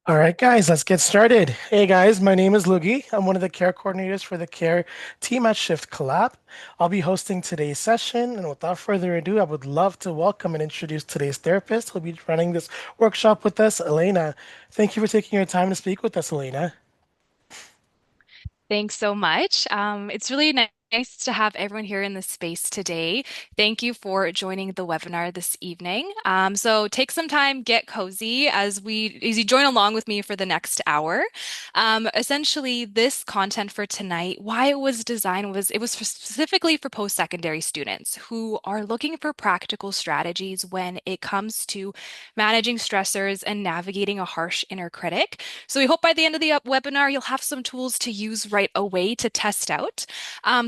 All right, guys, let's get started. Hey, guys, my name is Lugi. I'm one of the care coordinators for the care team at Shift Collab. I'll be hosting today's session, and without further ado, I would love to welcome and introduce today's therapist who'll be running this workshop with us, Elena. Thank you for taking your time to speak with us, Elena. Thanks so much. It's really nice to have everyone here in the space today. Thank you for joining the webinar this evening. So take some time, get cozy as you join along with me for the next hour. Essentially, this content for tonight, why it was designed was it was specifically for post-secondary students who are looking for practical strategies when it comes to managing stressors and navigating a harsh inner critic. So we hope by the end of the webinar, you'll have some tools to use right away to test out.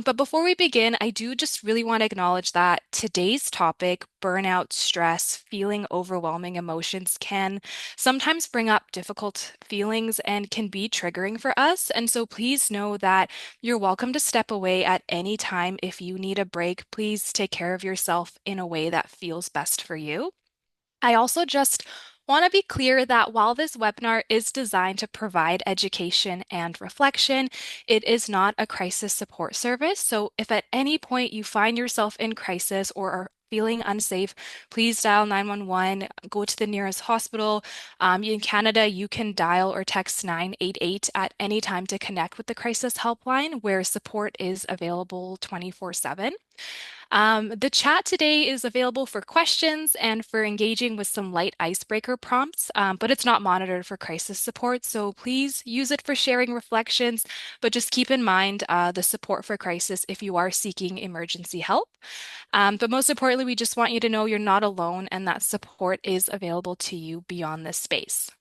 But before we begin, I do just really want to acknowledge that today's topic, burnout, stress, feeling overwhelming emotions, can sometimes bring up difficult feelings and can be triggering for us. And so please know that you're welcome to step away at any time if you need a break. Please take care of yourself in a way that feels best for you. I also just want to be clear that while this webinar is designed to provide education and reflection, it is not a crisis support service. So if at any point you find yourself in crisis or are feeling unsafe, please dial 911, go to the nearest hospital. In Canada, you can dial or text 988 at any time to connect with the crisis helpline, where support is available 24/7. The chat today is available for questions and for engaging with some light icebreaker prompts, but it's not monitored for crisis support. So please use it for sharing reflections, but just keep in mind the support for crisis if you are seeking emergency help. But most importantly, we just want you to know you're not alone and that support is available to you beyond this space.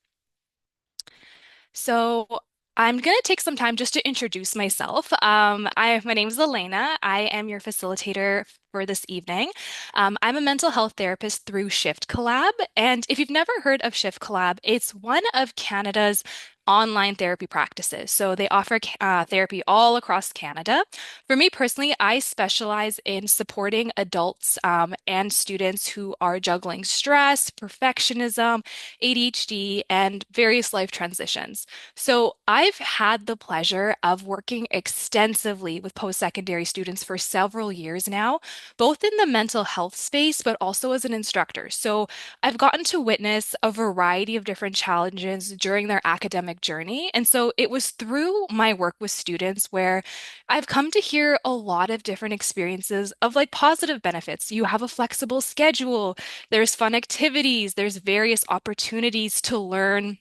So I'm going to take some time just to introduce myself. My name is Elena. I am your facilitator for this evening. I'm a mental health therapist through Shift Collab. And if you've never heard of Shift Collab, it's one of Canada's online therapy practices. So they offer therapy all across Canada. For me personally, I specialize in supporting adults and students who are juggling stress, perfectionism, ADHD, and various life transitions. So I've had the pleasure of working extensively with post-secondary students for several years now, both in the mental health space, but also as an instructor. So I've gotten to witness a variety of different challenges during their academic journey. And so it was through my work with students where I've come to hear a lot of different experiences of like positive benefits. You have a flexible schedule, there's fun activities, there's various opportunities to learn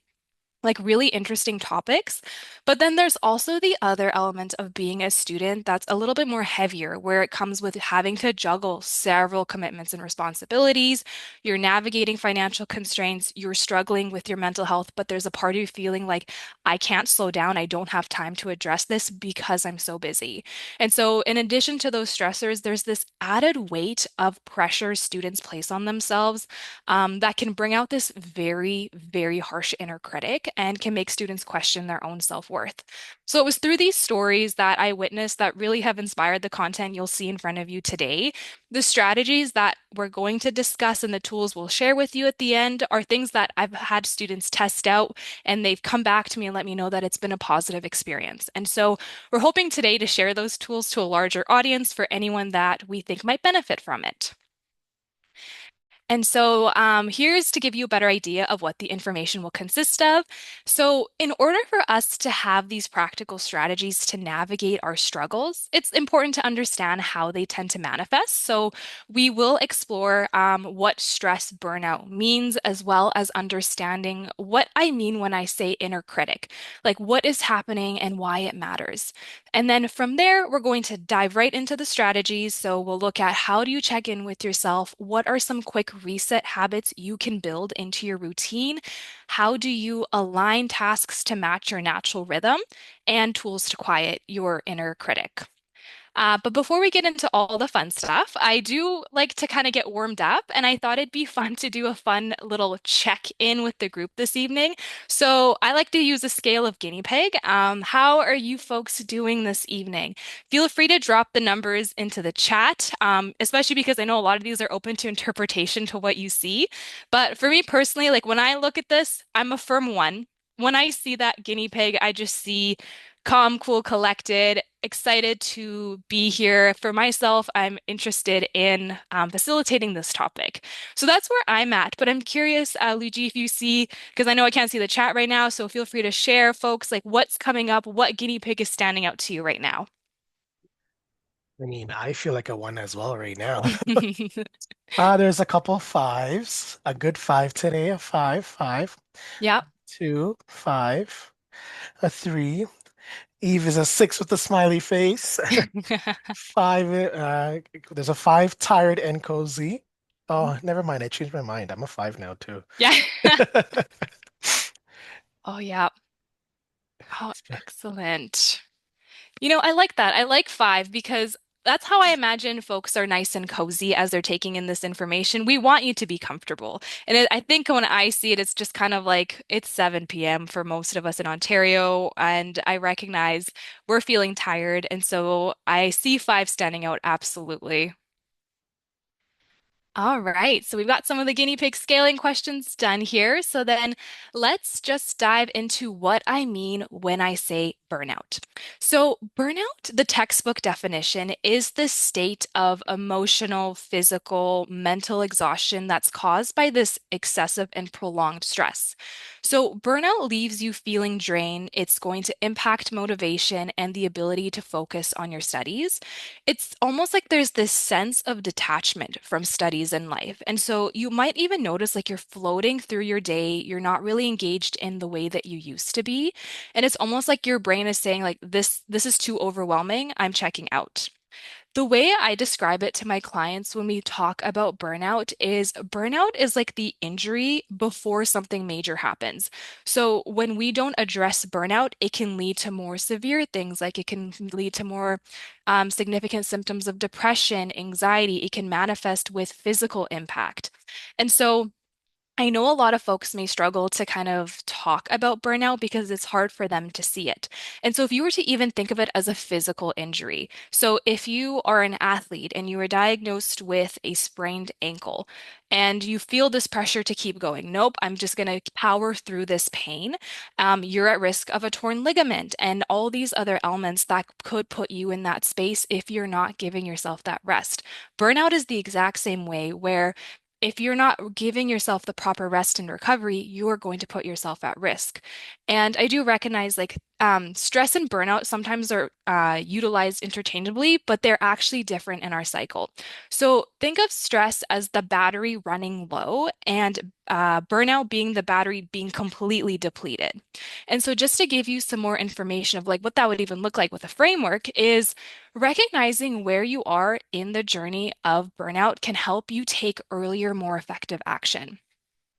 like really interesting topics. But then there's also the other element of being a student that's a little bit more heavier, where it comes with having to juggle several commitments and responsibilities. You're navigating financial constraints, you're struggling with your mental health, but there's a part of you feeling like, I can't slow down. I don't have time to address this because I'm so busy. And so, in addition to those stressors, there's this added weight of pressure students place on themselves that can bring out this very, very harsh inner critic and can make students question their own self-worth. So it was through these stories that I witnessed that really have inspired the content you'll see in front of you today. The strategies that we're going to discuss and the tools we'll share with you at the end are things that I've had students test out and they've come back to me and let me know that it's been a positive experience. And so we're hoping today to share those tools to a larger audience for anyone that we think might benefit from it. And so here's to give you a better idea of what the information will consist of. So, in order for us to have these practical strategies to navigate our struggles, it's important to understand how they tend to manifest. So, we will explore what stress burnout means, as well as understanding what I mean when I say inner critic, like what is happening and why it matters. And then from there, we're going to dive right into the strategies. So we'll look at how do you check in with yourself? What are some quick reset habits you can build into your routine? How do you align tasks to match your natural rhythm? And tools to quiet your inner critic. But before we get into all the fun stuff, I do like to kind of get warmed up, and I thought it'd be fun to do a fun little check-in with the group this evening. So I like to use a scale of guinea pig. How are you folks doing this evening? Feel free to drop the numbers into the chat, especially because I know a lot of these are open to interpretation to what you see. But for me personally, like when I look at this, I'm a firm one. when I see that guinea pig, I just see calm, cool, collected, excited to be here. For myself, I'm interested in facilitating this topic. So that's where I'm at. But I'm curious, Luigi, if you see, because I know I can't see the chat right now, so feel free to share, folks, like what's coming up, what guinea pig is standing out to you right now. I mean, I feel like a one as well right now. There's a couple fives, a good five today, a five, five, Yep. two, five, a three. Eve is a six with a smiley face. Five, there's a five, tired and cozy. Oh, never mind. I changed my mind. I'm a five now too. Yeah. Oh, yeah. Oh, excellent. I like that. I like five because that's how I imagine folks are nice and cozy as they're taking in this information. We want you to be comfortable. And I think when I see it, it's just kind of like it's 7 p.m. for most of us in Ontario. And I recognize we're feeling tired. And so I see five standing out absolutely. All right, so we've got some of the guinea pig scaling questions done here. So then let's just dive into what I mean when I say burnout. So, burnout, the textbook definition, is the state of emotional, physical, mental exhaustion that's caused by this excessive and prolonged stress. So, burnout leaves you feeling drained. It's going to impact motivation and the ability to focus on your studies. It's almost like there's this sense of detachment from studies and life. And so you might even notice like you're floating through your day, you're not really engaged in the way that you used to be. And it's almost like your brain is saying like this is too overwhelming, I'm checking out. The way I describe it to my clients when we talk about burnout is like the injury before something major happens. So when we don't address burnout, it can lead to more severe things, like it can lead to more significant symptoms of depression, anxiety. It can manifest with physical impact. And so I know a lot of folks may struggle to kind of talk about burnout because it's hard for them to see it. And so, if you were to even think of it as a physical injury, so if you are an athlete and you were diagnosed with a sprained ankle and you feel this pressure to keep going, nope, I'm just going to power through this pain, you're at risk of a torn ligament and all these other elements that could put you in that space if you're not giving yourself that rest. Burnout is the exact same way where if you're not giving yourself the proper rest and recovery, you are going to put yourself at risk. And I do recognize like stress and burnout sometimes are utilized interchangeably, but they're actually different in our cycle. So think of stress as the battery running low and burnout being the battery being completely depleted. And so just to give you some more information of like what that would even look like with a framework is recognizing where you are in the journey of burnout can help you take earlier, more effective action.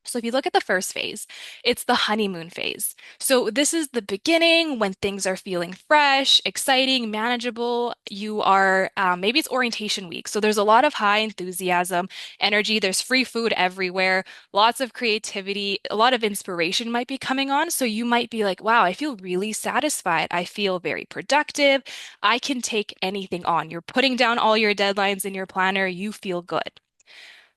So if you look at the first phase, it's the honeymoon phase. So this is the beginning when things are feeling fresh, exciting, manageable. You are, maybe it's orientation week. So there's a lot of high enthusiasm, energy. There's free food everywhere, lots of creativity, a lot of inspiration might be coming on. So you might be like, wow, I feel really satisfied. I feel very productive. I can take anything on. You're putting down all your deadlines in your planner. You feel good.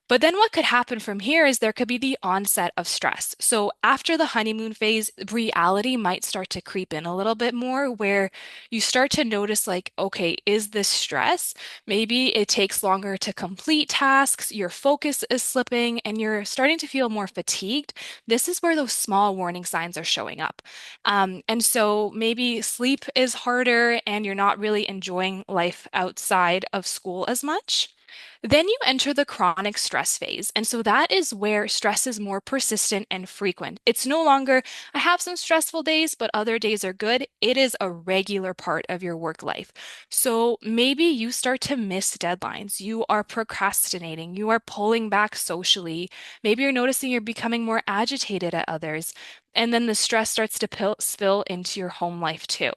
But then what could happen from here is there could be the onset of stress. So after the honeymoon phase, reality might start to creep in a little bit more where you start to notice like, okay, is this stress? Maybe it takes longer to complete tasks, your focus is slipping, and you're starting to feel more fatigued. This is where those small warning signs are showing up. And so maybe sleep is harder and you're not really enjoying life outside of school as much. Then you enter the chronic stress phase. And so that is where stress is more persistent and frequent. It's no longer, I have some stressful days, but other days are good. It is a regular part of your work life. So maybe you start to miss deadlines. You are procrastinating. You are pulling back socially. Maybe you're noticing you're becoming more agitated at others. And then the stress starts to spill into your home life too.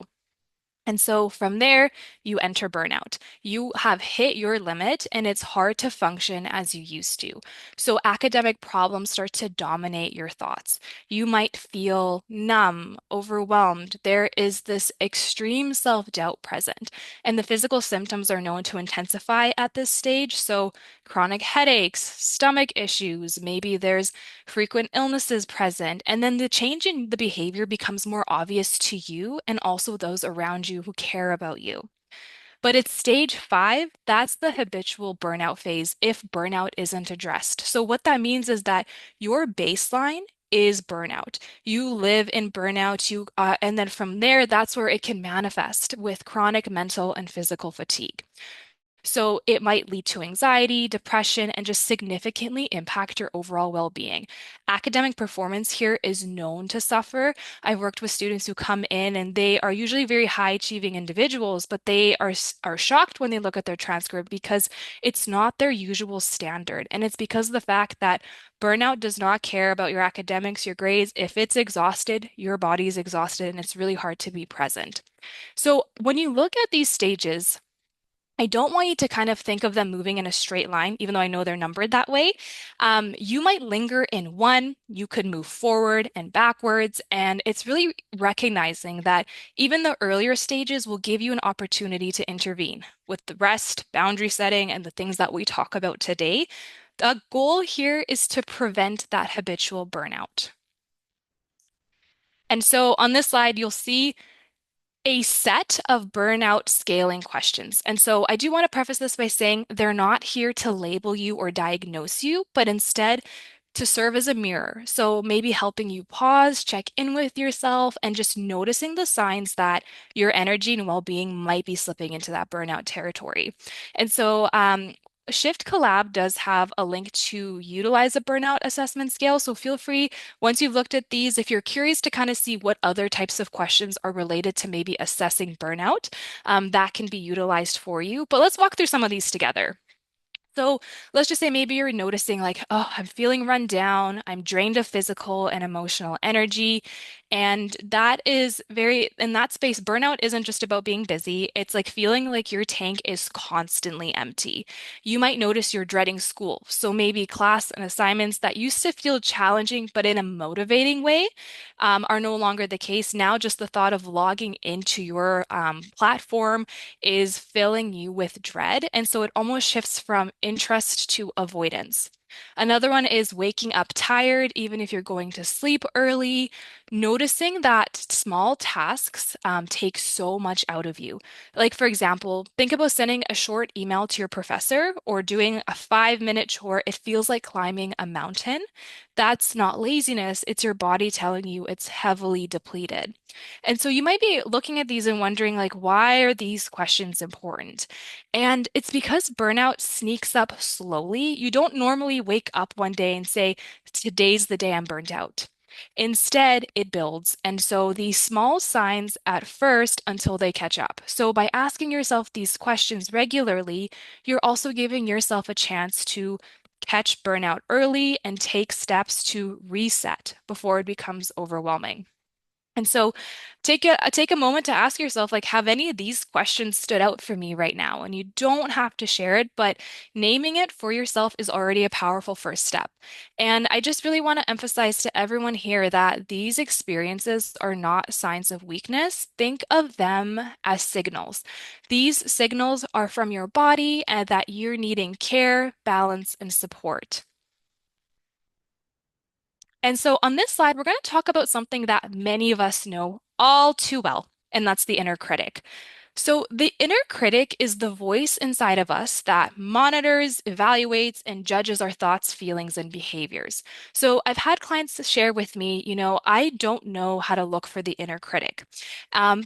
And so from there, you enter burnout. You have hit your limit and it's hard to function as you used to. So academic problems start to dominate your thoughts. You might feel numb, overwhelmed. There is this extreme self-doubt present, and the physical symptoms are known to intensify at this stage. So chronic headaches, stomach issues, maybe there's frequent illnesses present, and then the change in the behavior becomes more obvious to you and also those around you who care about you. But it's stage 5, that's the habitual burnout phase if burnout isn't addressed. So, what that means is that your baseline is burnout. You live in burnout, and then from there, that's where it can manifest with chronic mental and physical fatigue. So it might lead to anxiety, depression, and just significantly impact your overall well-being. Academic performance here is known to suffer. I've worked with students who come in and they are usually very high-achieving individuals, but they are shocked when they look at their transcript because it's not their usual standard. And it's because of the fact that burnout does not care about your academics, your grades. If it's exhausted, your body is exhausted, and it's really hard to be present. So when you look at these stages, I don't want you to kind of think of them moving in a straight line, even though I know they're numbered that way. You might linger in one, you could move forward and backwards, and it's really recognizing that even the earlier stages will give you an opportunity to intervene with the rest, boundary setting, and the things that we talk about today. The goal here is to prevent that habitual burnout. And so on this slide, you'll see a set of burnout scaling questions. And so I do want to preface this by saying they're not here to label you or diagnose you, but instead to serve as a mirror. So maybe helping you pause, check in with yourself, and just noticing the signs that your energy and well-being might be slipping into that burnout territory. And so, Shift Collab does have a link to utilize a burnout assessment scale. So feel free, once you've looked at these, if you're curious to kind of see what other types of questions are related to maybe assessing burnout, that can be utilized for you. But let's walk through some of these together. So let's just say maybe you're noticing, like, oh, I'm feeling run down. I'm drained of physical and emotional energy. And that is very, in that space, burnout isn't just about being busy. It's like feeling like your tank is constantly empty. You might notice you're dreading school. So maybe class and assignments that used to feel challenging, but in a motivating way, are no longer the case. Now, just the thought of logging into your platform is filling you with dread. And so it almost shifts from interest to avoidance. Another one is waking up tired, even if you're going to sleep early, noticing that small tasks take so much out of you. Like, for example, think about sending a short email to your professor or doing a 5-minute chore. It feels like climbing a mountain. That's not laziness, it's your body telling you it's heavily depleted. And so you might be looking at these and wondering, like, why are these questions important? And it's because burnout sneaks up slowly. You don't normally wake up one day and say, today's the day I'm burnt out. Instead, it builds. And so these small signs at first until they catch up. So by asking yourself these questions regularly, you're also giving yourself a chance to catch burnout early and take steps to reset before it becomes overwhelming. And so take a moment to ask yourself, like, have any of these questions stood out for me right now? And you don't have to share it, but naming it for yourself is already a powerful first step. And I just really want to emphasize to everyone here that these experiences are not signs of weakness. Think of them as signals. These signals are from your body and that you're needing care, balance, and support. And so on this slide, we're going to talk about something that many of us know all too well, and that's the inner critic. So, the inner critic is the voice inside of us that monitors, evaluates, and judges our thoughts, feelings, and behaviors. So, I've had clients share with me, I don't know how to look for the inner critic.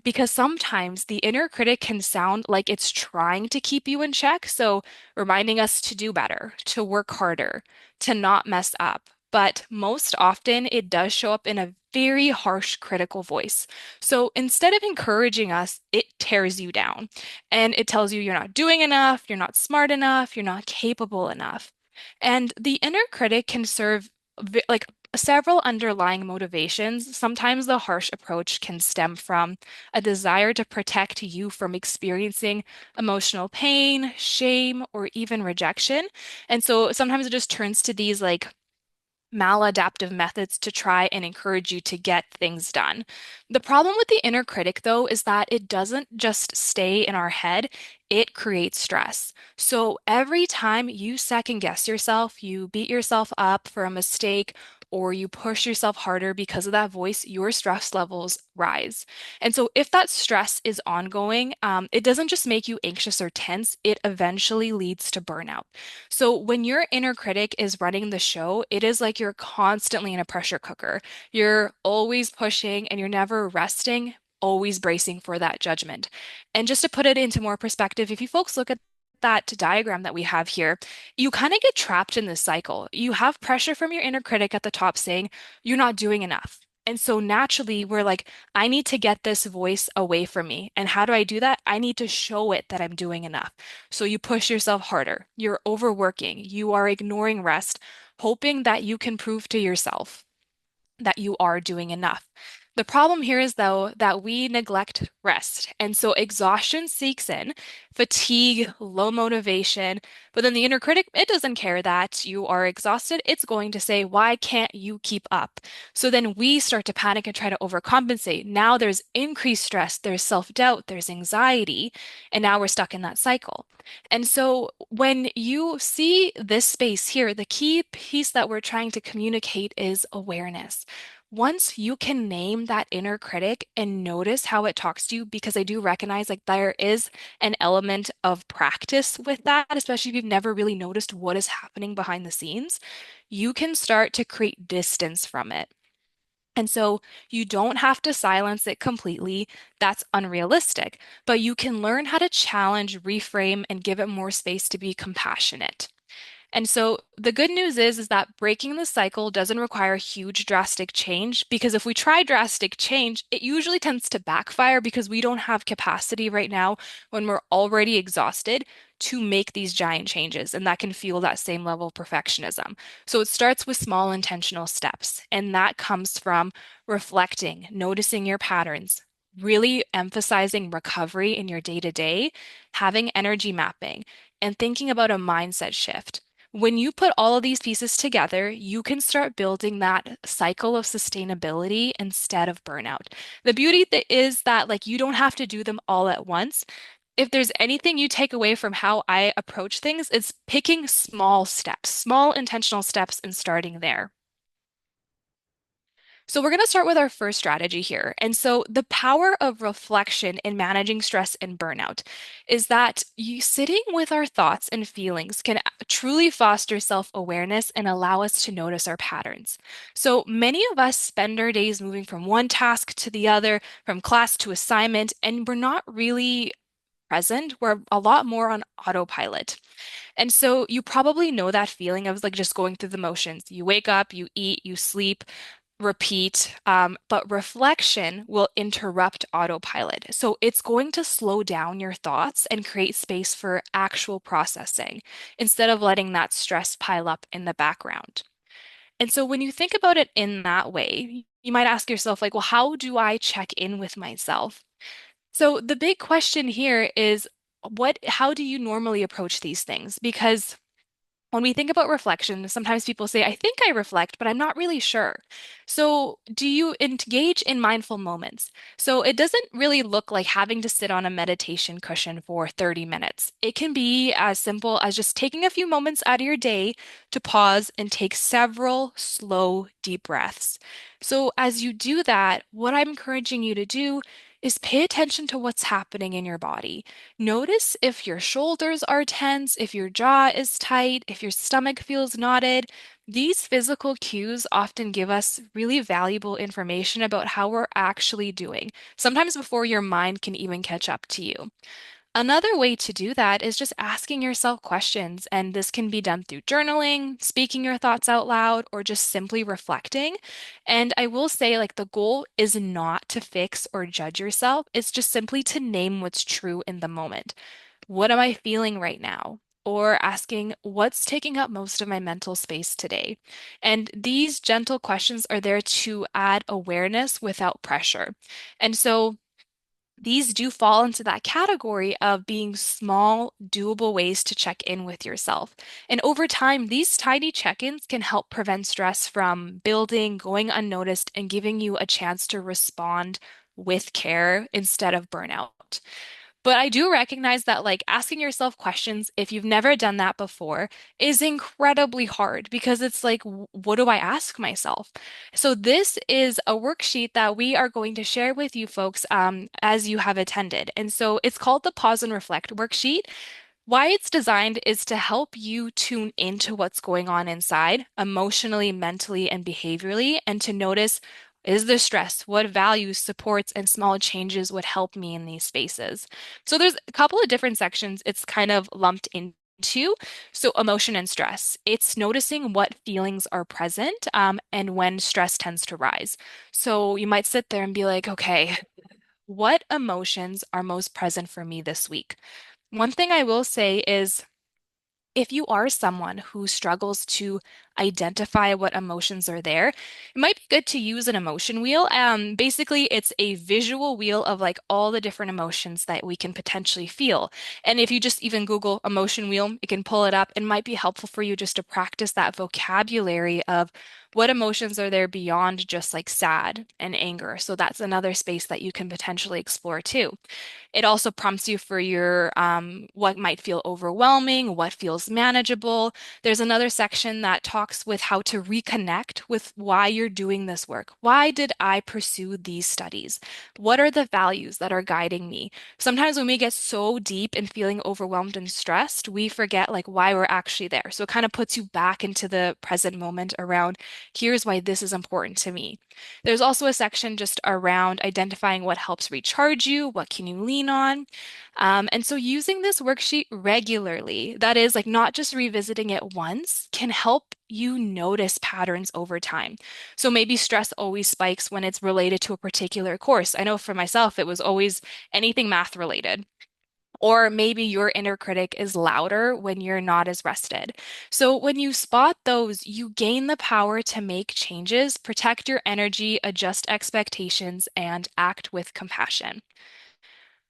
Because sometimes the inner critic can sound like it's trying to keep you in check. So, reminding us to do better, to work harder, to not mess up. But most often, it does show up in a very harsh, critical voice. So instead of encouraging us, it tears you down and it tells you you're not doing enough, you're not smart enough, you're not capable enough. And the inner critic can serve like several underlying motivations. Sometimes the harsh approach can stem from a desire to protect you from experiencing emotional pain, shame, or even rejection. And so sometimes it just turns to these like maladaptive methods to try and encourage you to get things done. The problem with the inner critic, though, is that it doesn't just stay in our head, it creates stress. So every time you second guess yourself, you beat yourself up for a mistake, or you push yourself harder because of that voice, your stress levels rise. And so if that stress is ongoing, it doesn't just make you anxious or tense, it eventually leads to burnout. So when your inner critic is running the show, it is like you're constantly in a pressure cooker. You're always pushing and you're never resting, always bracing for that judgment. And just to put it into more perspective, if you folks look at that diagram that we have here, you kind of get trapped in this cycle. You have pressure from your inner critic at the top saying, you're not doing enough. And so naturally, we're like, I need to get this voice away from me. And how do I do that? I need to show it that I'm doing enough. So you push yourself harder. You're overworking. You are ignoring rest, hoping that you can prove to yourself that you are doing enough. The problem here is, though, that we neglect rest. And so exhaustion seeks in, fatigue, low motivation. But then the inner critic, it doesn't care that you are exhausted. It's going to say, why can't you keep up? So then we start to panic and try to overcompensate. Now there's increased stress, there's self-doubt, there's anxiety, and now we're stuck in that cycle. And so when you see this space here, the key piece that we're trying to communicate is awareness. Once you can name that inner critic and notice how it talks to you, because I do recognize like there is an element of practice with that, especially if you've never really noticed what is happening behind the scenes, you can start to create distance from it. And so you don't have to silence it completely. That's unrealistic, but you can learn how to challenge, reframe, and give it more space to be compassionate. And so the good news is that breaking the cycle doesn't require huge drastic change because if we try drastic change, it usually tends to backfire because we don't have capacity right now when we're already exhausted to make these giant changes. And that can fuel that same level of perfectionism. So it starts with small intentional steps. And that comes from reflecting, noticing your patterns, really emphasizing recovery in your day to day, having energy mapping, and thinking about a mindset shift. When you put all of these pieces together, you can start building that cycle of sustainability instead of burnout. The beauty is that like you don't have to do them all at once. If there's anything you take away from how I approach things, it's picking small steps, small intentional steps and starting there. So, we're going to start with our first strategy here. And so, the power of reflection in managing stress and burnout is that you sitting with our thoughts and feelings can truly foster self-awareness and allow us to notice our patterns. So, many of us spend our days moving from one task to the other, from class to assignment, and we're not really present. We're a lot more on autopilot. And so you probably know that feeling of like just going through the motions. You wake up, you eat, you sleep, repeat, but reflection will interrupt autopilot. So it's going to slow down your thoughts and create space for actual processing instead of letting that stress pile up in the background. And so when you think about it in that way, you might ask yourself, like, well, how do I check in with myself? So the big question here is how do you normally approach these things? Because when we think about reflection, sometimes people say, I think I reflect, but I'm not really sure. So, do you engage in mindful moments? So, it doesn't really look like having to sit on a meditation cushion for 30 minutes. It can be as simple as just taking a few moments out of your day to pause and take several slow, deep breaths. So, as you do that, what I'm encouraging you to do is pay attention to what's happening in your body. Notice if your shoulders are tense, if your jaw is tight, if your stomach feels knotted. These physical cues often give us really valuable information about how we're actually doing, sometimes before your mind can even catch up to you. Another way to do that is just asking yourself questions, and this can be done through journaling, speaking your thoughts out loud, or just simply reflecting. And I will say, like, the goal is not to fix or judge yourself, it's just simply to name what's true in the moment. What am I feeling right now? Or asking, what's taking up most of my mental space today? And these gentle questions are there to add awareness without pressure. And so, these do fall into that category of being small, doable ways to check in with yourself. And over time, these tiny check ins can help prevent stress from building, going unnoticed, and giving you a chance to respond with care instead of burnout. But I do recognize that like asking yourself questions, if you've never done that before, is incredibly hard because it's like, what do I ask myself? So this is a worksheet that we are going to share with you folks as you have attended. And so it's called the Pause and Reflect worksheet. Why it's designed is to help you tune into what's going on inside, emotionally, mentally, and behaviorally, and to notice, is there stress? What values, supports, and small changes would help me in these spaces? So there's a couple of different sections it's kind of lumped into. So emotion and stress. It's noticing what feelings are present, and when stress tends to rise. So you might sit there and be like, okay, what emotions are most present for me this week? One thing I will say is if you are someone who struggles to identify what emotions are there, it might be good to use an emotion wheel. Basically, it's a visual wheel of like all the different emotions that we can potentially feel. And if you just even Google emotion wheel, you can pull it up. It might be helpful for you just to practice that vocabulary of what emotions are there beyond just like sad and anger. So that's another space that you can potentially explore too. It also prompts you for your what might feel overwhelming, what feels manageable. There's another section that talks with how to reconnect with why you're doing this work. Why did I pursue these studies? What are the values that are guiding me? Sometimes when we get so deep in feeling overwhelmed and stressed, we forget like why we're actually there. So it kind of puts you back into the present moment around here's why this is important to me. There's also a section just around identifying what helps recharge you, what can you lean on. And so using this worksheet regularly, that is like not just revisiting it once, can help you notice patterns over time. So maybe stress always spikes when it's related to a particular course. I know for myself, it was always anything math related. Or maybe your inner critic is louder when you're not as rested. So when you spot those, you gain the power to make changes, protect your energy, adjust expectations, and act with compassion.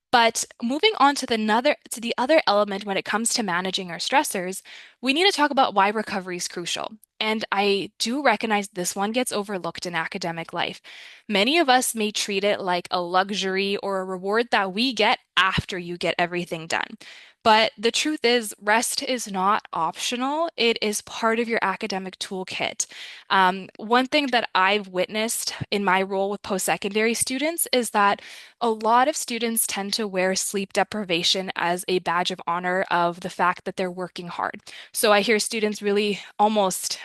But moving on to the other element when it comes to managing our stressors, we need to talk about why recovery is crucial. And I do recognize this one gets overlooked in academic life. Many of us may treat it like a luxury or a reward that we get after you get everything done. But the truth is, rest is not optional. It is part of your academic toolkit. One thing that I've witnessed in my role with post-secondary students is that a lot of students tend to wear sleep deprivation as a badge of honor of the fact that they're working hard. So I hear students really almost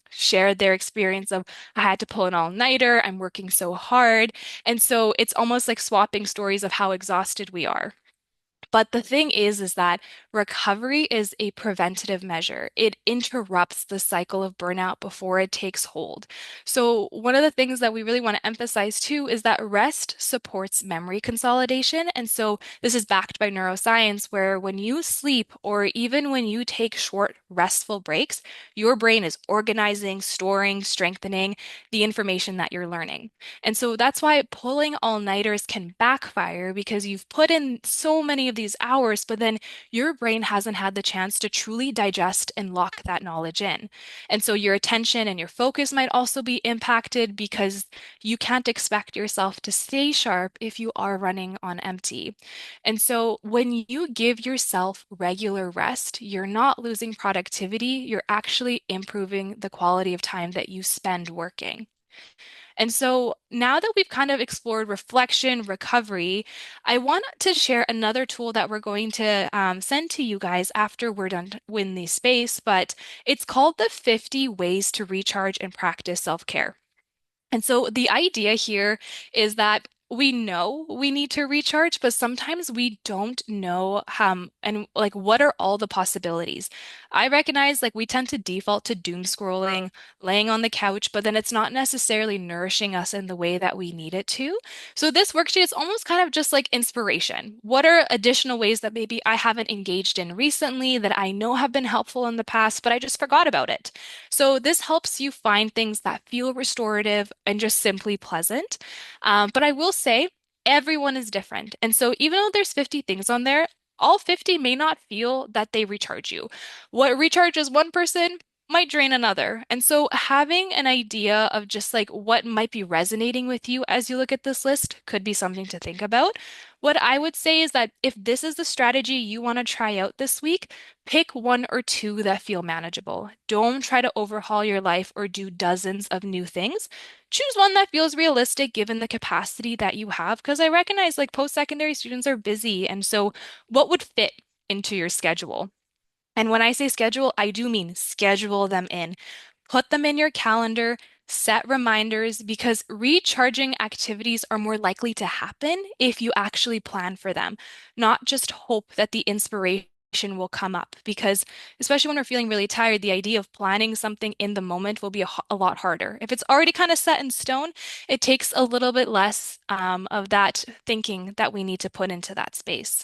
share their experience of, I had to pull an all-nighter, I'm working so hard. And so it's almost like swapping stories of how exhausted we are. But the thing is that recovery is a preventative measure. It interrupts the cycle of burnout before it takes hold. So, one of the things that we really want to emphasize too is that rest supports memory consolidation. And so, this is backed by neuroscience, where when you sleep or even when you take short, restful breaks, your brain is organizing, storing, strengthening the information that you're learning. And so that's why pulling all-nighters can backfire because you've put in so many of these hours, but then your brain hasn't had the chance to truly digest and lock that knowledge in. And so your attention and your focus might also be impacted because you can't expect yourself to stay sharp if you are running on empty. And so when you give yourself regular rest, you're not losing productivity, you're actually improving the quality of time that you spend working. And so now that we've kind of explored reflection, recovery, I want to share another tool that we're going to send to you guys after we're done in the space, but it's called the 50 Ways to Recharge and Practice Self-Care. And so the idea here is that we know we need to recharge, but sometimes we don't know and like what are all the possibilities. I recognize like we tend to default to doom scrolling, laying on the couch, but then it's not necessarily nourishing us in the way that we need it to. So this worksheet is almost kind of just like inspiration. What are additional ways that maybe I haven't engaged in recently that I know have been helpful in the past, but I just forgot about it? So this helps you find things that feel restorative and just simply pleasant. But I will say everyone is different. And so even though there's 50 things on there, all 50 may not feel that they recharge you. What recharges one person might drain another. And so having an idea of just like what might be resonating with you as you look at this list could be something to think about. What I would say is that if this is the strategy you want to try out this week, pick one or two that feel manageable. Don't try to overhaul your life or do dozens of new things. Choose one that feels realistic given the capacity that you have, because I recognize like post-secondary students are busy, and so what would fit into your schedule? And when I say schedule, I do mean schedule them in. Put them in your calendar, set reminders, because recharging activities are more likely to happen if you actually plan for them, not just hope that the inspiration will come up. Because especially when we're feeling really tired, the idea of planning something in the moment will be a lot harder. If it's already kind of set in stone, it takes a little bit less of that thinking that we need to put into that space.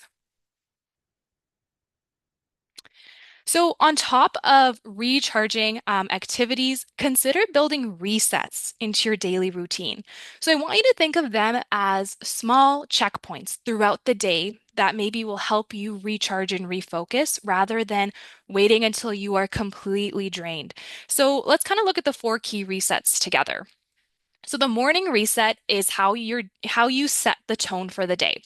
So, on top of recharging activities, consider building resets into your daily routine. So, I want you to think of them as small checkpoints throughout the day that maybe will help you recharge and refocus rather than waiting until you are completely drained. So, let's kind of look at the four key resets together. So the morning reset is how you set the tone for the day.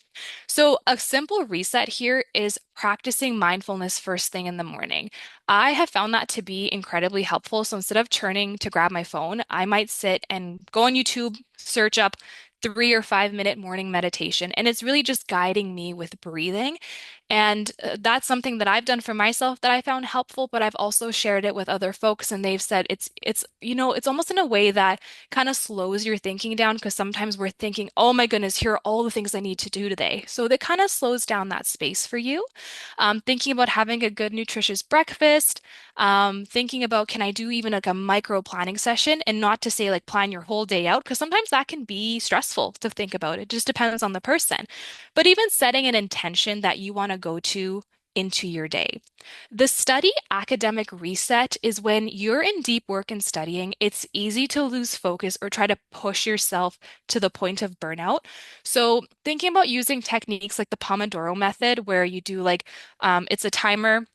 So a simple reset here is practicing mindfulness first thing in the morning. I have found that to be incredibly helpful. So instead of turning to grab my phone, I might sit and go on YouTube, search up 3 or 5 minute morning meditation, and it's really just guiding me with breathing. And that's something that I've done for myself that I found helpful, but I've also shared it with other folks, and they've said it's almost in a way that kind of slows your thinking down because sometimes we're thinking, oh my goodness, here are all the things I need to do today. So that kind of slows down that space for you. Thinking about having a good, nutritious breakfast, thinking about can I do even like a micro planning session and not to say like plan your whole day out because sometimes that can be stressful to think about. It just depends on the person. But even setting an intention that you want to go to into your day. The study academic reset is when you're in deep work and studying, it's easy to lose focus or try to push yourself to the point of burnout. So, thinking about using techniques like the Pomodoro method, where you do like it's a timer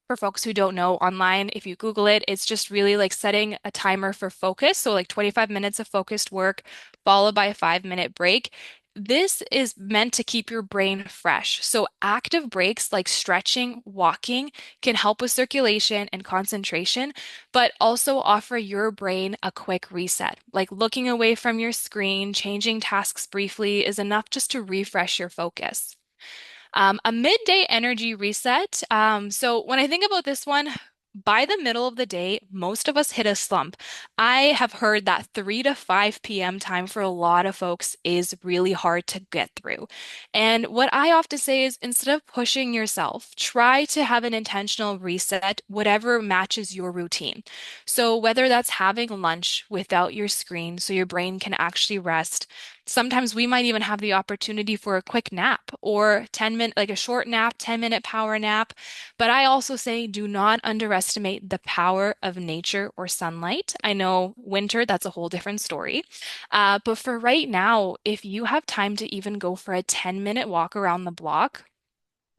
for folks who don't know online, if you Google it, it's just really like setting a timer for focus. So, like 25 minutes of focused work, followed by a 5 minute break. This is meant to keep your brain fresh. So, active breaks like stretching, walking can help with circulation and concentration, but also offer your brain a quick reset. Like looking away from your screen, changing tasks briefly is enough just to refresh your focus. A midday energy reset. So when I think about this one, by the middle of the day, most of us hit a slump. I have heard that 3 to 5 p.m. time for a lot of folks is really hard to get through. And what I often say is instead of pushing yourself, try to have an intentional reset, whatever matches your routine. So whether that's having lunch without your screen so your brain can actually rest. Sometimes we might even have the opportunity for a quick nap or 10-minute, like a short nap, 10-minute power nap. But I also say do not underestimate the power of nature or sunlight. I know winter, that's a whole different story. But for right now, if you have time to even go for a 10-minute walk around the block,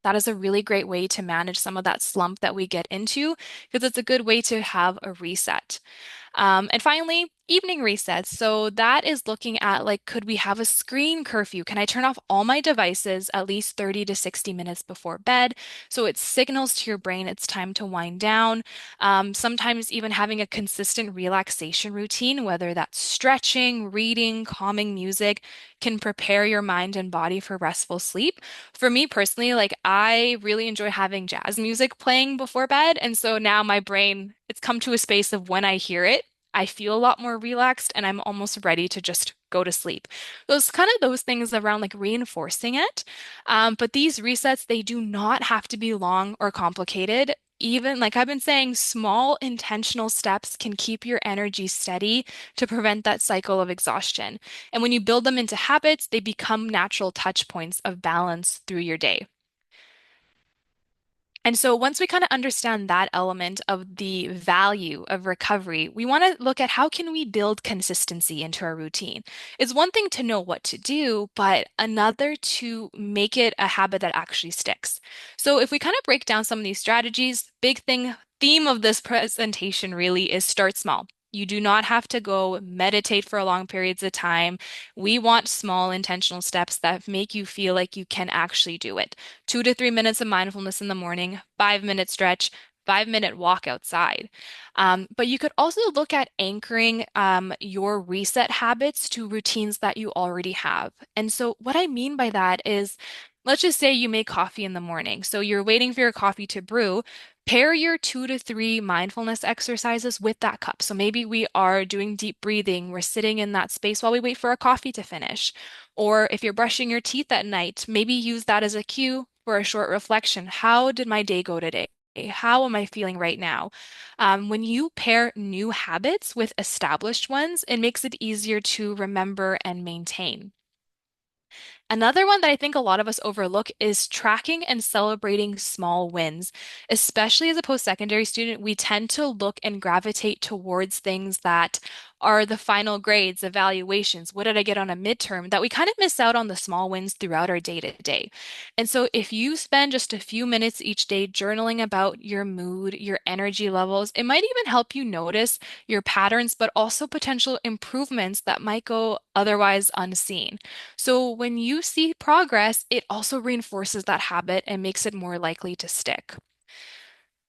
that is a really great way to manage some of that slump that we get into because it's a good way to have a reset. And finally, evening resets. So that is looking at like, could we have a screen curfew? Can I turn off all my devices at least 30 to 60 minutes before bed? So it signals to your brain it's time to wind down. Sometimes even having a consistent relaxation routine, whether that's stretching, reading, calming music, can prepare your mind and body for restful sleep. For me personally, like I really enjoy having jazz music playing before bed. And so now my brain, it's come to a space of when I hear it, I feel a lot more relaxed and I'm almost ready to just go to sleep. Those kind of those things around like reinforcing it. But these resets, they do not have to be long or complicated. Even like I've been saying, small intentional steps can keep your energy steady to prevent that cycle of exhaustion. And when you build them into habits, they become natural touch points of balance through your day. And so once we kind of understand that element of the value of recovery, we want to look at how can we build consistency into our routine. It's one thing to know what to do, but another to make it a habit that actually sticks. So if we kind of break down some of these strategies, big thing theme of this presentation really is start small. You do not have to go meditate for long periods of time. We want small intentional steps that make you feel like you can actually do it. 2 to 3 minutes of mindfulness in the morning, 5 minute stretch, 5 minute walk outside. But you could also look at anchoring your reset habits to routines that you already have. And so, what I mean by that is, let's just say you make coffee in the morning. So, you're waiting for your coffee to brew. Pair your 2 to 3 mindfulness exercises with that cup. So maybe we are doing deep breathing, we're sitting in that space while we wait for our coffee to finish. Or if you're brushing your teeth at night, maybe use that as a cue for a short reflection. How did my day go today? How am I feeling right now? When you pair new habits with established ones, it makes it easier to remember and maintain. Another one that I think a lot of us overlook is tracking and celebrating small wins. Especially as a post-secondary student, we tend to look and gravitate towards things that are the final grades, evaluations. What did I get on a midterm? That we kind of miss out on the small wins throughout our day to day. And so if you spend just a few minutes each day journaling about your mood, your energy levels, it might even help you notice your patterns, but also potential improvements that might go otherwise unseen. So when you see progress, it also reinforces that habit and makes it more likely to stick.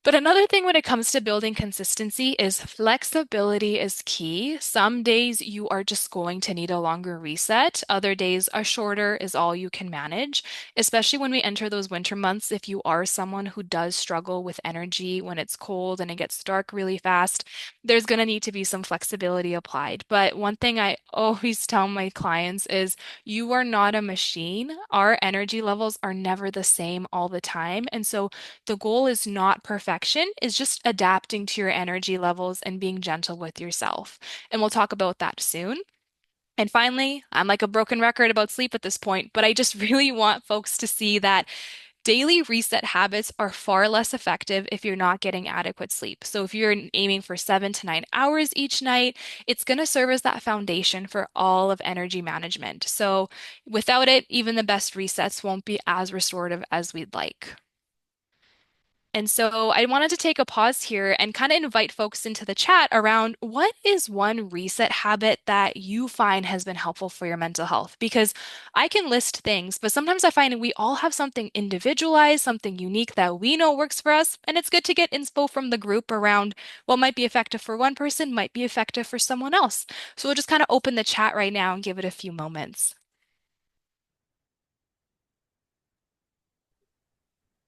But another thing when it comes to building consistency is flexibility is key. Some days you are just going to need a longer reset. Other days, a shorter is all you can manage, especially when we enter those winter months. If you are someone who does struggle with energy when it's cold and it gets dark really fast, there's going to need to be some flexibility applied. But one thing I always tell my clients is you are not a machine. Our energy levels are never the same all the time. And so the goal is not perfection, is just adapting to your energy levels and being gentle with yourself. And we'll talk about that soon. And finally, I'm like a broken record about sleep at this point, but I just really want folks to see that daily reset habits are far less effective if you're not getting adequate sleep. So if you're aiming for 7 to 9 hours each night, it's going to serve as that foundation for all of energy management. So without it, even the best resets won't be as restorative as we'd like. And so I wanted to take a pause here and kind of invite folks into the chat around what is one reset habit that you find has been helpful for your mental health? Because I can list things, but sometimes I find we all have something individualized, something unique that we know works for us. And it's good to get inspo from the group around what might be effective for one person, might be effective for someone else. So we'll just kind of open the chat right now and give it a few moments.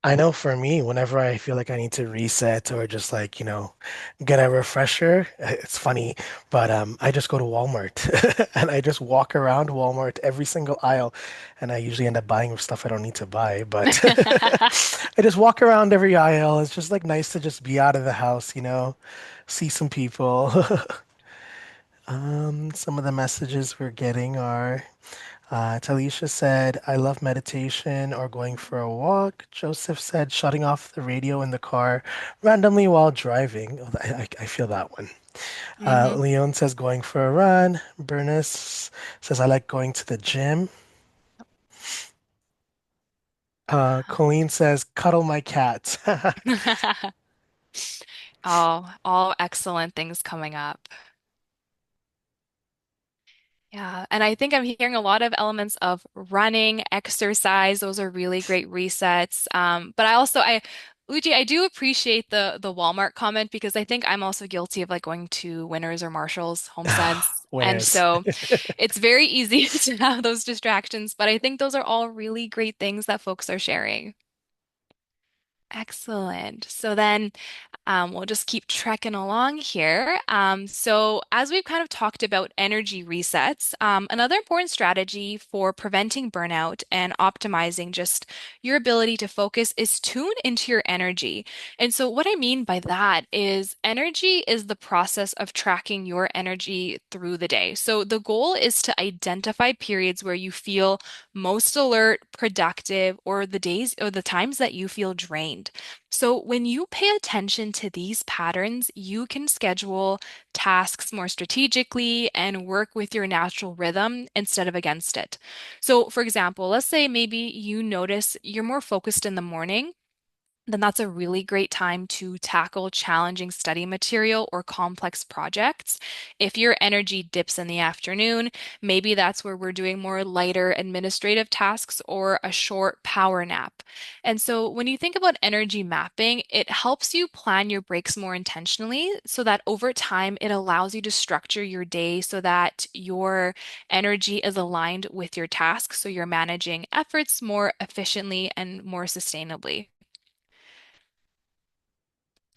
I know for me, whenever I feel like I need to reset or just like, get a refresher, it's funny, but I just go to Walmart and I just walk around Walmart every single aisle and I usually end up buying stuff I don't need to buy, but I just walk around every aisle. It's just like nice to just be out of the house, see some people. Some of the messages we're getting are Talisha said, I love meditation or going for a walk. Joseph said, shutting off the radio in the car randomly while driving. Oh, I feel that one. hmm Leon says, going for a run. Bernice says, I like going to the gym. Colleen says, cuddle my cat. Oh, all excellent things coming up. Yeah, and I think I'm hearing a lot of elements of running, exercise. Those are really great resets. But Uji, I do appreciate the Walmart comment because I think I'm also guilty of like going to Winners or Marshalls, Homesteads, and Winners. so it's very easy to have those distractions. But I think those are all really great things that folks are sharing. Excellent. So then we'll just keep trekking along here. So as we've kind of talked about energy resets, another important strategy for preventing burnout and optimizing just your ability to focus is tune into your energy. And so what I mean by that is energy is the process of tracking your energy through the day. So the goal is to identify periods where you feel most alert, productive, or the days or the times that you feel drained. So when you pay attention to these patterns, you can schedule tasks more strategically and work with your natural rhythm instead of against it. So, for example, let's say maybe you notice you're more focused in the morning then that's a really great time to tackle challenging study material or complex projects. If your energy dips in the afternoon, maybe that's where we're doing more lighter administrative tasks or a short power nap. And so when you think about energy mapping, it helps you plan your breaks more intentionally so that over time it allows you to structure your day so that your energy is aligned with your tasks. So you're managing efforts more efficiently and more sustainably.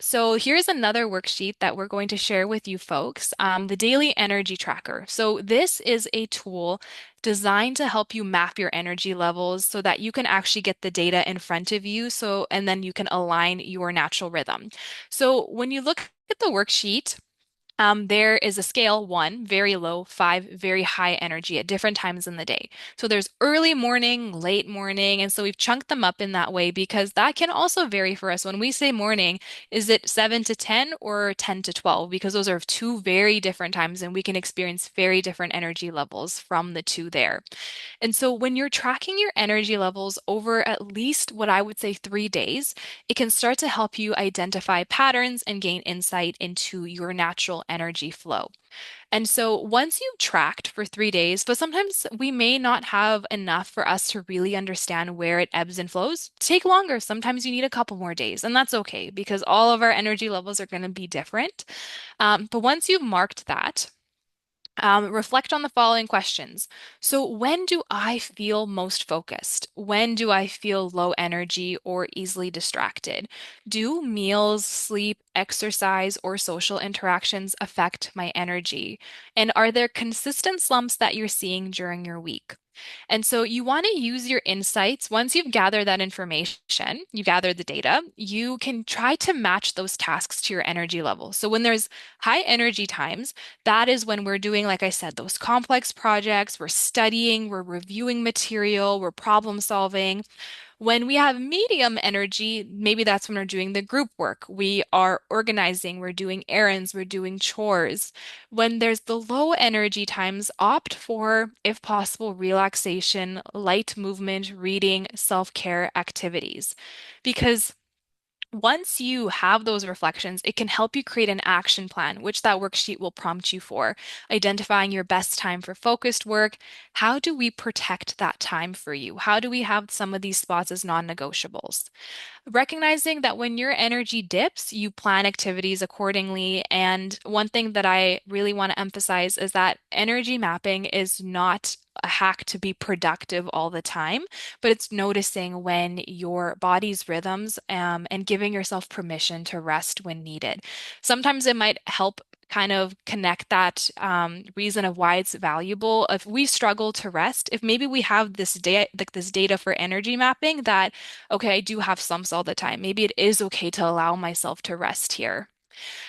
So here's another worksheet that we're going to share with you folks, the Daily Energy Tracker. So this is a tool designed to help you map your energy levels so that you can actually get the data in front of you. So, and then you can align your natural rhythm. So when you look at the worksheet, there is a scale one, very low, five, very high energy at different times in the day. So there's early morning, late morning. And so we've chunked them up in that way because that can also vary for us. When we say morning, is it 7 to 10 or 10 to 12? Because those are two very different times and we can experience very different energy levels from the two there. And so when you're tracking your energy levels over at least what I would say 3 days, it can start to help you identify patterns and gain insight into your natural energy flow. And so once you've tracked for 3 days, but sometimes we may not have enough for us to really understand where it ebbs and flows, take longer. Sometimes you need a couple more days, and that's okay because all of our energy levels are going to be different. But once you've marked that, reflect on the following questions. So, when do I feel most focused? When do I feel low energy or easily distracted? Do meals, sleep, exercise, or social interactions affect my energy? And are there consistent slumps that you're seeing during your week? And so you want to use your insights. Once you've gathered that information, you gather the data, you can try to match those tasks to your energy level. So when there's high energy times, that is when we're doing, like I said, those complex projects, we're studying, we're reviewing material, we're problem solving. When we have medium energy, maybe that's when we're doing the group work. We are organizing, we're doing errands, we're doing chores. When there's the low energy times, opt for, if possible, relaxation, light movement, reading, self-care activities. Because once you have those reflections, it can help you create an action plan, which that worksheet will prompt you for. Identifying your best time for focused work. How do we protect that time for you? How do we have some of these spots as non-negotiables? Recognizing that when your energy dips, you plan activities accordingly. And one thing that I really want to emphasize is that energy mapping is not a hack to be productive all the time, but it's noticing when your body's rhythms, and giving yourself permission to rest when needed. Sometimes it might help kind of connect that reason of why it's valuable. If we struggle to rest, if maybe we have this data, like this data for energy mapping that okay, I do have slumps all the time. Maybe it is okay to allow myself to rest here.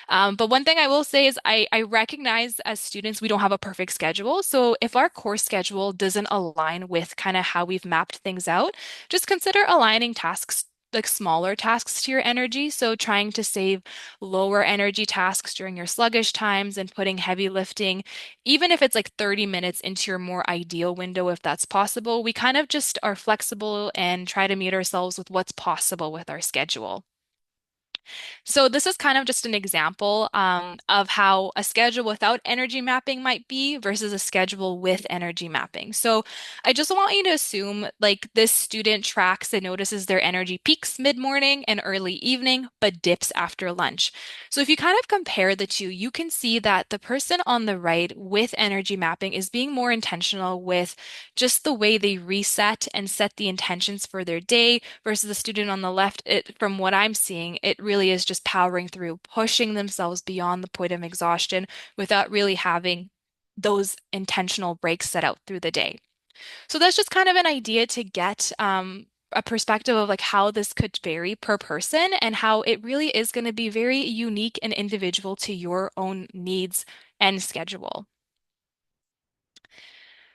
But one thing I will say is I recognize as students we don't have a perfect schedule. So if our course schedule doesn't align with kind of how we've mapped things out, just consider aligning tasks. Like smaller tasks to your energy. So, trying to save lower energy tasks during your sluggish times and putting heavy lifting, even if it's like 30 minutes into your more ideal window, if that's possible, we kind of just are flexible and try to meet ourselves with what's possible with our schedule. So this is kind of just an example of how a schedule without energy mapping might be versus a schedule with energy mapping. So I just want you to assume like this student tracks and notices their energy peaks mid-morning and early evening, but dips after lunch. So if you kind of compare the two, you can see that the person on the right with energy mapping is being more intentional with just the way they reset and set the intentions for their day versus the student on the left, from what I'm seeing, it really is just powering through, pushing themselves beyond the point of exhaustion without really having those intentional breaks set out through the day. So that's just kind of an idea to get a perspective of like how this could vary per person and how it really is going to be very unique and individual to your own needs and schedule.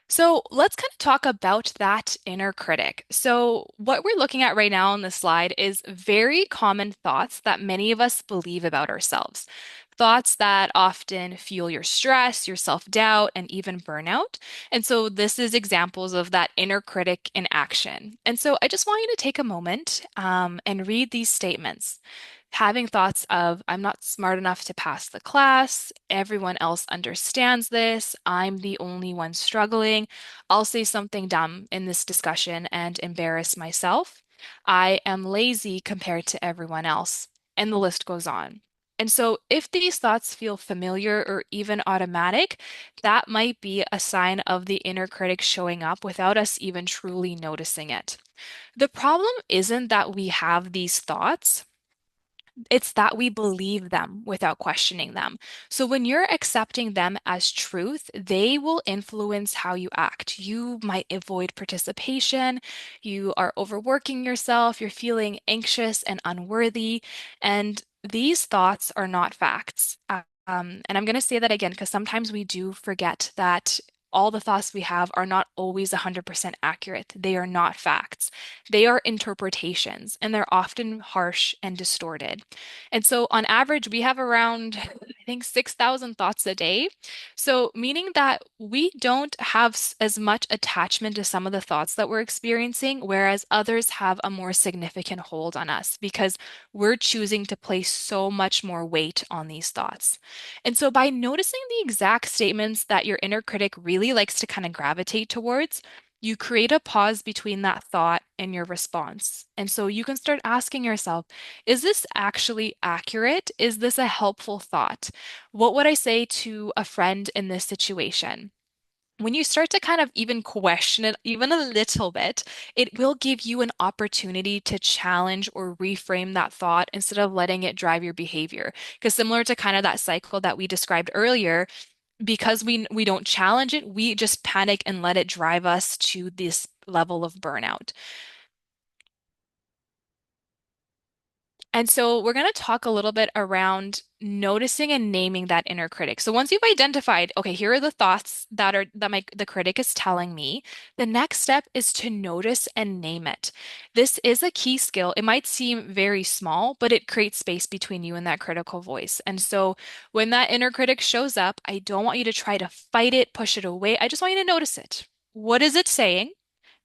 So let's kind of talk about that inner critic. So, what we're looking at right now on this slide is very common thoughts that many of us believe about ourselves. thoughts that often fuel your stress, your self-doubt, and even burnout. And so this is examples of that inner critic in action. And so I just want you to take a moment and read these statements. Having thoughts of, I'm not smart enough to pass the class, everyone else understands this, I'm the only one struggling, I'll say something dumb in this discussion and embarrass myself, I am lazy compared to everyone else, and the list goes on. And so, if these thoughts feel familiar or even automatic, that might be a sign of the inner critic showing up without us even truly noticing it. The problem isn't that we have these thoughts. It's that we believe them without questioning them. So when you're accepting them as truth, they will influence how you act. You might avoid participation, you are overworking yourself, you're feeling anxious and unworthy, and these thoughts are not facts. And I'm going to say that again because sometimes we do forget that all the thoughts we have are not always 100% accurate. They are not facts. They are interpretations, and they're often harsh and distorted. And so, on average, we have around, I think, 6,000 thoughts a day. So, meaning that we don't have as much attachment to some of the thoughts that we're experiencing, whereas others have a more significant hold on us because we're choosing to place so much more weight on these thoughts. And so, by noticing the exact statements that your inner critic really likes to kind of gravitate towards, you create a pause between that thought and your response. And so you can start asking yourself, is this actually accurate? Is this a helpful thought? What would I say to a friend in this situation? When you start to kind of even question it even a little bit, it will give you an opportunity to challenge or reframe that thought instead of letting it drive your behavior. Because similar to kind of that cycle that we described earlier, because we don't challenge it, we just panic and let it drive us to this level of burnout. And so we're going to talk a little bit around noticing and naming that inner critic. So once you've identified, okay, here are the thoughts that the critic is telling me, the next step is to notice and name it. This is a key skill. It might seem very small, but it creates space between you and that critical voice. And so when that inner critic shows up, I don't want you to try to fight it, push it away. I just want you to notice it. What is it saying?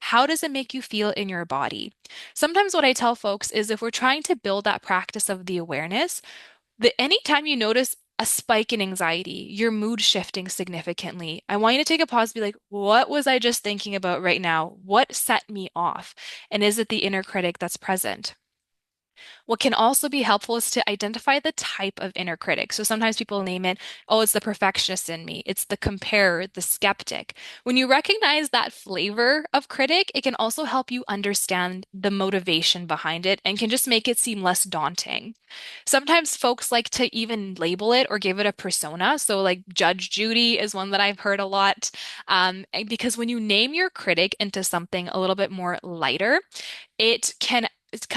How does it make you feel in your body? Sometimes what I tell folks is if we're trying to build that practice of the awareness, that anytime you notice a spike in anxiety, your mood shifting significantly, I want you to take a pause, be like, what was I just thinking about right now? What set me off? And is it the inner critic that's present? What can also be helpful is to identify the type of inner critic. So sometimes people name it, oh, it's the perfectionist in me, it's the comparer, the skeptic. When you recognize that flavor of critic, it can also help you understand the motivation behind it and can just make it seem less daunting. Sometimes folks like to even label it or give it a persona. So, like Judge Judy is one that I've heard a lot. And because when you name your critic into something a little bit more lighter, it's kind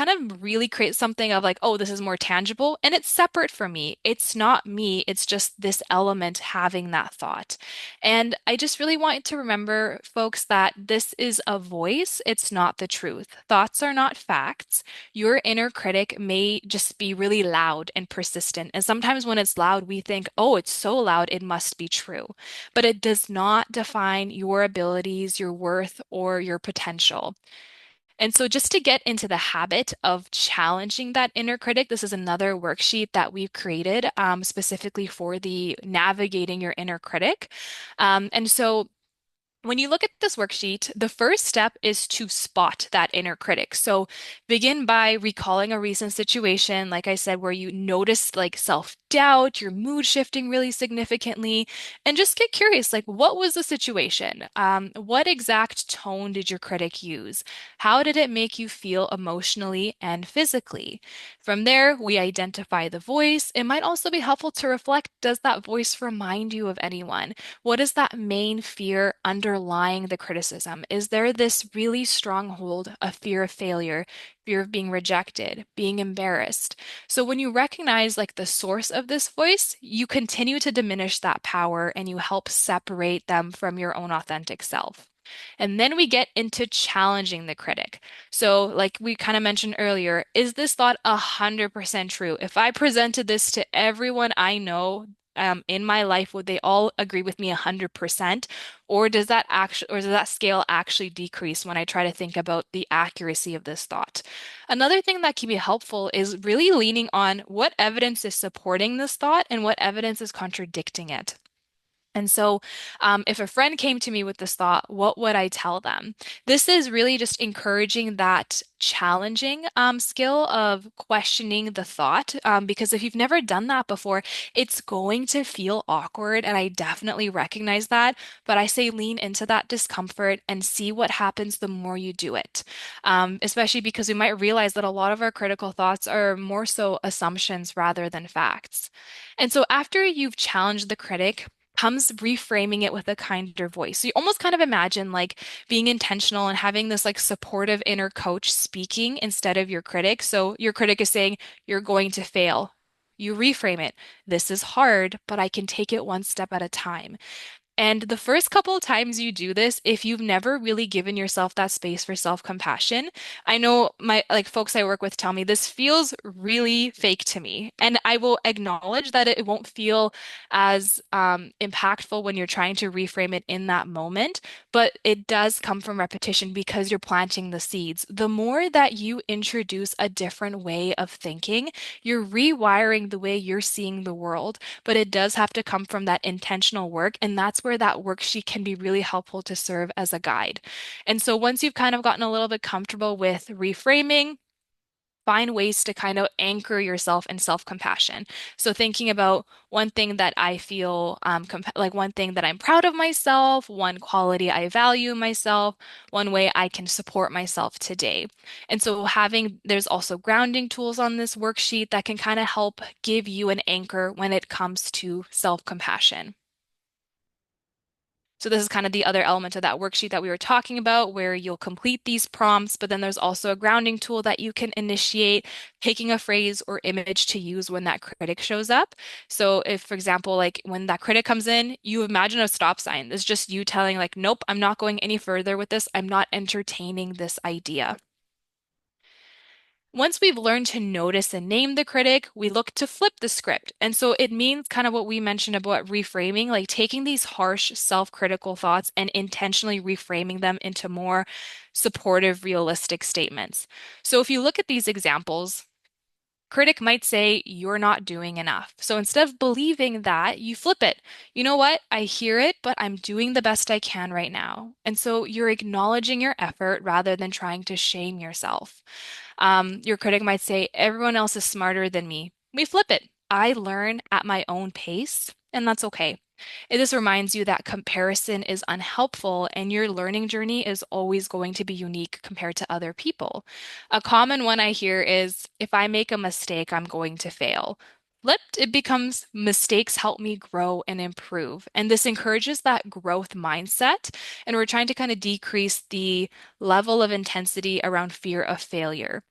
of really create something of like, oh, this is more tangible and it's separate from me. It's not me, it's just this element having that thought. And I just really want to remember, folks, that this is a voice, it's not the truth. Thoughts are not facts. Your inner critic may just be really loud and persistent. And sometimes when it's loud, we think, oh, it's so loud, it must be true. But it does not define your abilities, your worth, or your potential. And so, just to get into the habit of challenging that inner critic, this is another worksheet that we've created specifically for the navigating your inner critic. And so, when you look at this worksheet, the first step is to spot that inner critic. So begin by recalling a recent situation, like I said, where you notice like self-doubt, your mood shifting really significantly, and just get curious, like what was the situation? What exact tone did your critic use? How did it make you feel emotionally and physically? From there, we identify the voice. It might also be helpful to reflect, does that voice remind you of anyone? What is that main fear underlying the criticism? Is there this really strong hold of fear of failure, fear of being rejected, being embarrassed? So when you recognize like the source of this voice, you continue to diminish that power and you help separate them from your own authentic self. And then we get into challenging the critic. So, like we kind of mentioned earlier, is this thought 100% true? If I presented this to everyone I know, in my life, would they all agree with me 100%? Or does that scale actually decrease when I try to think about the accuracy of this thought? Another thing that can be helpful is really leaning on what evidence is supporting this thought and what evidence is contradicting it. And so, if a friend came to me with this thought, what would I tell them? This is really just encouraging that challenging skill of questioning the thought. Because if you've never done that before, it's going to feel awkward. And I definitely recognize that. But I say lean into that discomfort and see what happens the more you do it. Especially because we might realize that a lot of our critical thoughts are more so assumptions rather than facts. And so, after you've challenged the critic, comes reframing it with a kinder voice. So you almost kind of imagine like being intentional and having this like supportive inner coach speaking instead of your critic. So your critic is saying, you're going to fail. You reframe it. This is hard, but I can take it one step at a time. And the first couple of times you do this, if you've never really given yourself that space for self-compassion, I know my like folks I work with tell me this feels really fake to me. And I will acknowledge that it won't feel as impactful when you're trying to reframe it in that moment, but it does come from repetition because you're planting the seeds. The more that you introduce a different way of thinking, you're rewiring the way you're seeing the world, but it does have to come from that intentional work. And that's where that worksheet can be really helpful to serve as a guide. And so once you've kind of gotten a little bit comfortable with reframing, find ways to kind of anchor yourself in self-compassion. So thinking about one thing that I feel like one thing that I'm proud of myself, one quality I value in myself, one way I can support myself today. And so there's also grounding tools on this worksheet that can kind of help give you an anchor when it comes to self-compassion. So this is kind of the other element of that worksheet that we were talking about, where you'll complete these prompts, but then there's also a grounding tool that you can initiate, picking a phrase or image to use when that critic shows up. So if, for example, like when that critic comes in, you imagine a stop sign. It's just you telling like, nope, I'm not going any further with this. I'm not entertaining this idea. Once we've learned to notice and name the critic, we look to flip the script. And so it means kind of what we mentioned about reframing, like taking these harsh, self-critical thoughts and intentionally reframing them into more supportive, realistic statements. So if you look at these examples, critic might say, you're not doing enough. So instead of believing that, you flip it. You know what? I hear it, but I'm doing the best I can right now. And so you're acknowledging your effort rather than trying to shame yourself. Your critic might say, everyone else is smarter than me. We flip it. I learn at my own pace, and that's okay. This reminds you that comparison is unhelpful and your learning journey is always going to be unique compared to other people. A common one I hear is, if I make a mistake, I'm going to fail. Flipped, it becomes mistakes help me grow and improve. And this encourages that growth mindset. And we're trying to kind of decrease the level of intensity around fear of failure.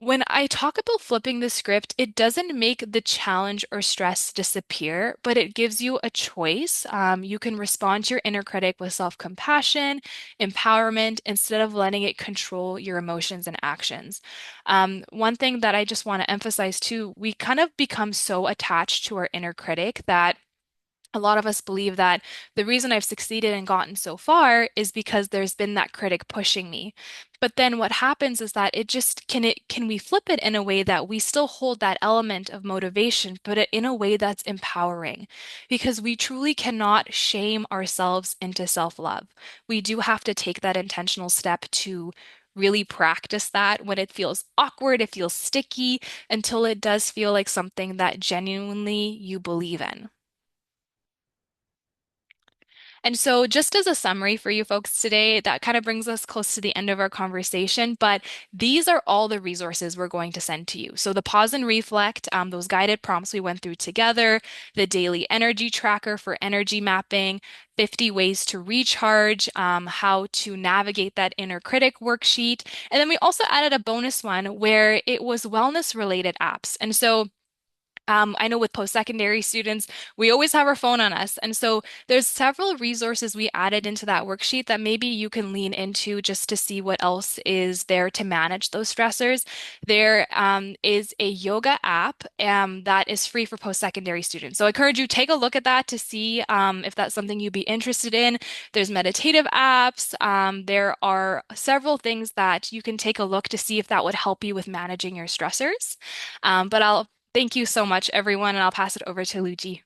When I talk about flipping the script, it doesn't make the challenge or stress disappear, but it gives you a choice. You can respond to your inner critic with self-compassion, empowerment, instead of letting it control your emotions and actions. One thing that I just want to emphasize too, we kind of become so attached to our inner critic that a lot of us believe that the reason I've succeeded and gotten so far is because there's been that critic pushing me. But then what happens is that can we flip it in a way that we still hold that element of motivation, but in a way that's empowering? Because we truly cannot shame ourselves into self-love. We do have to take that intentional step to really practice that when it feels awkward, it feels sticky, until it does feel like something that genuinely you believe in. And so, just as a summary for you folks today, that kind of brings us close to the end of our conversation. But these are all the resources we're going to send to you. So, the pause and reflect, those guided prompts we went through together, the daily energy tracker for energy mapping, 50 ways to recharge, how to navigate that inner critic worksheet. And then we also added a bonus one where it was wellness related apps. And so, I know with post-secondary students, we always have our phone on us. And so there's several resources we added into that worksheet that maybe you can lean into just to see what else is there to manage those stressors. There is a yoga app that is free for post-secondary students. So I encourage you take a look at that to see if that's something you'd be interested in. There's meditative apps. There are several things that you can take a look to see if that would help you with managing your stressors. But I'll Thank you so much, everyone, and I'll pass it over to Luigi.